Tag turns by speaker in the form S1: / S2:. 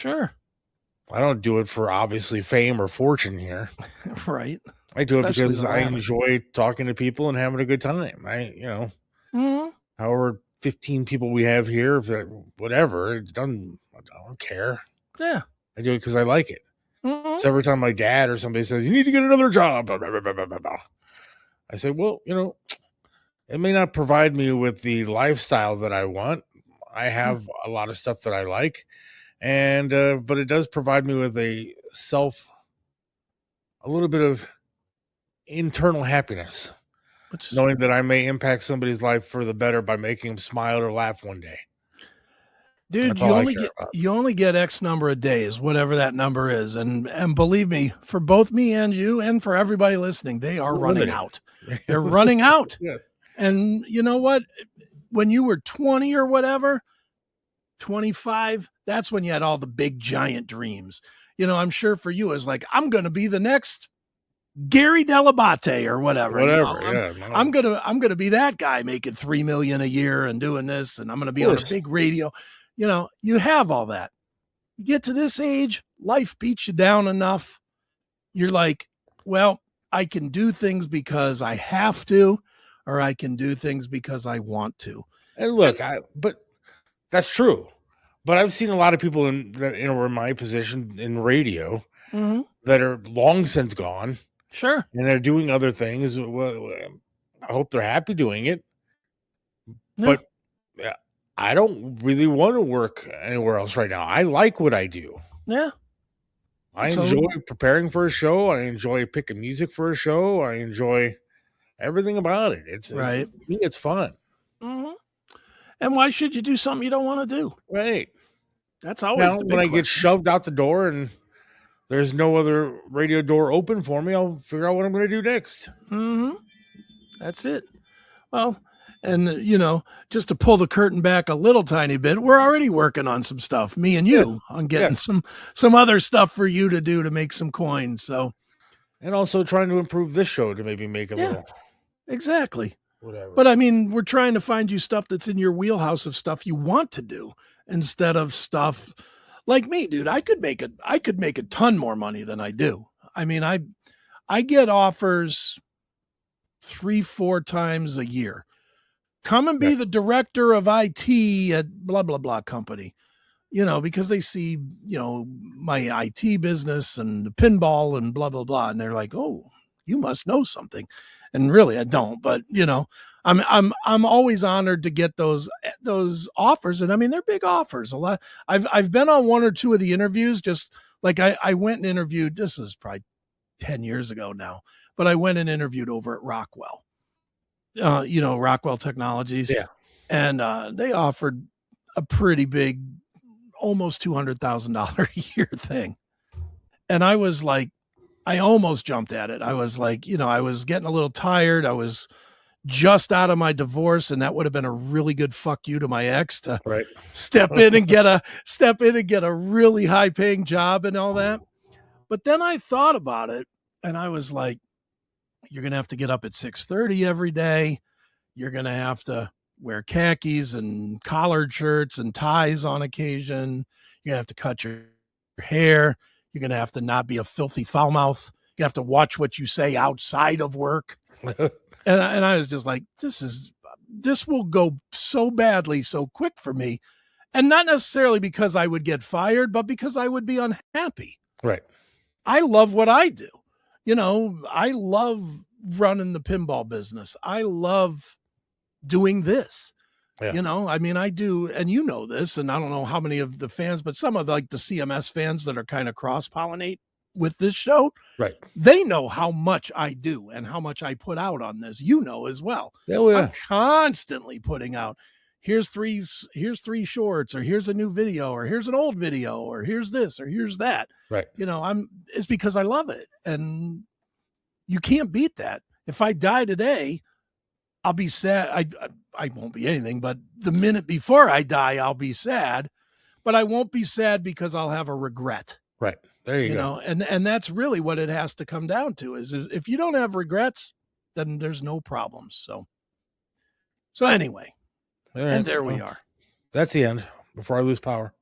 S1: Sure.
S2: I don't do it for obviously fame or fortune here.
S1: Right.
S2: I do
S1: Especially
S2: it because
S1: the
S2: I
S1: latter.
S2: enjoy talking to people and having a good time.
S1: Mhm.
S2: However 15 people we have here, whatever, I don't care.
S1: Yeah.
S2: I do it because I like it.
S1: Mhm.
S2: So every time my dad or somebody says, you need to get another job, blah, blah, blah, blah, blah, blah, I say, well, it may not provide me with the lifestyle that I want. I have a lot of stuff that I like, and but it does provide me with a little bit of internal happiness,
S1: Which is,
S2: knowing that I may impact somebody's life for the better by making them smile or laugh one day.
S1: dude,
S2: That's all I care about.
S1: you only get X number of days, whatever that number is. And believe me, for both me and you and for everybody listening, they are
S2: We're
S1: running
S2: limited.
S1: out. They're running out.
S2: Yeah.
S1: And you know what? When you were 20 or whatever, 25, that's when you had all the big giant dreams. I'm sure for you it's like, I'm going to be the next Gary Delabate or whatever.
S2: Whatever.
S1: I'm gonna be that guy making 3 million a year and doing this, and I'm gonna be on a big radio. You have all that. You get to this age, life beats you down enough. You're like, well, I can do things because I have to, or I can do things because I want to.
S2: And look, but that's true. But I've seen a lot of people in my position in radio that are long since gone.
S1: Sure.
S2: And they're doing other things. Well, I hope they're happy doing it.
S1: Yeah.
S2: But I don't really want to work anywhere else right now. I like what I do.
S1: Yeah.
S2: I enjoy preparing for a show. I enjoy picking music for a show. I enjoy everything about it. It's
S1: right.
S2: To me, it's fun.
S1: Mm-hmm. And why should you do something you don't want to do?
S2: Right.
S1: That's always the big
S2: when I
S1: question.
S2: get shoved out the door and there's no other radio door open for me, I'll figure out what I'm going to do next.
S1: Mm-hmm. That's it. Well, and just to pull the curtain back a little tiny bit, we're already working on some stuff, me and you, on getting some other stuff for you to do to make some coins. So,
S2: and also trying to improve this show to maybe make a little.
S1: Exactly.
S2: Whatever.
S1: But I mean, we're trying to find you stuff that's in your wheelhouse of stuff you want to do instead of stuff like me, dude. I could make a ton more money than I do. I mean, I get offers 3-4 times a year. Come and be the director of IT at blah, blah, blah company, because they see, my IT business and the pinball and blah, blah, blah. And they're like, oh, you must know something. And really I don't, but I'm always honored to get those offers. And I mean, they're big offers. A lot. I've been on 1 or 2 of the interviews, just like I went and interviewed, this is probably 10 years ago now, but I went and interviewed over at Rockwell. Rockwell Technologies.
S2: Yeah.
S1: And they offered a pretty big, almost $200,000 a year thing. And I was like, I almost jumped at it. I was like, I was getting a little tired. I was just out of my divorce, and that would have been a really good fuck you to my ex to step in and get a really high paying job and all that. But then I thought about it, and I was like, you're going to have to get up at 6:30 every day. You're going to have to wear khakis and collared shirts and ties on occasion. You're going to have to cut your hair. You're going to have to not be a filthy foul mouth. You have to watch what you say outside of work. and I was just like, this will go so badly, so quick for me. And not necessarily because I would get fired, but because I would be unhappy.
S2: Right.
S1: I love what I do. I love running the pinball business. I love doing this.
S2: Yeah.
S1: I mean, I do, and this, and I don't know how many of the fans, but some of the CMS fans that are kind of cross-pollinate with this show,
S2: right? They
S1: know how much I do and how much I put out on this, as well.
S2: Yeah.
S1: I'm constantly putting out, here's three shorts, or here's a new video, or here's an old video, or here's this, or here's that.
S2: Right.
S1: It's because I love it. And you can't beat that. If I die today, I'll be sad. I won't be anything, but the minute before I die, I'll be sad, but I won't be sad because I'll have a regret.
S2: Right. There you go.
S1: And that's really what it has to come down to is if you don't have regrets, then there's no problems. So anyway, and there we are.
S2: That's the end before I lose power.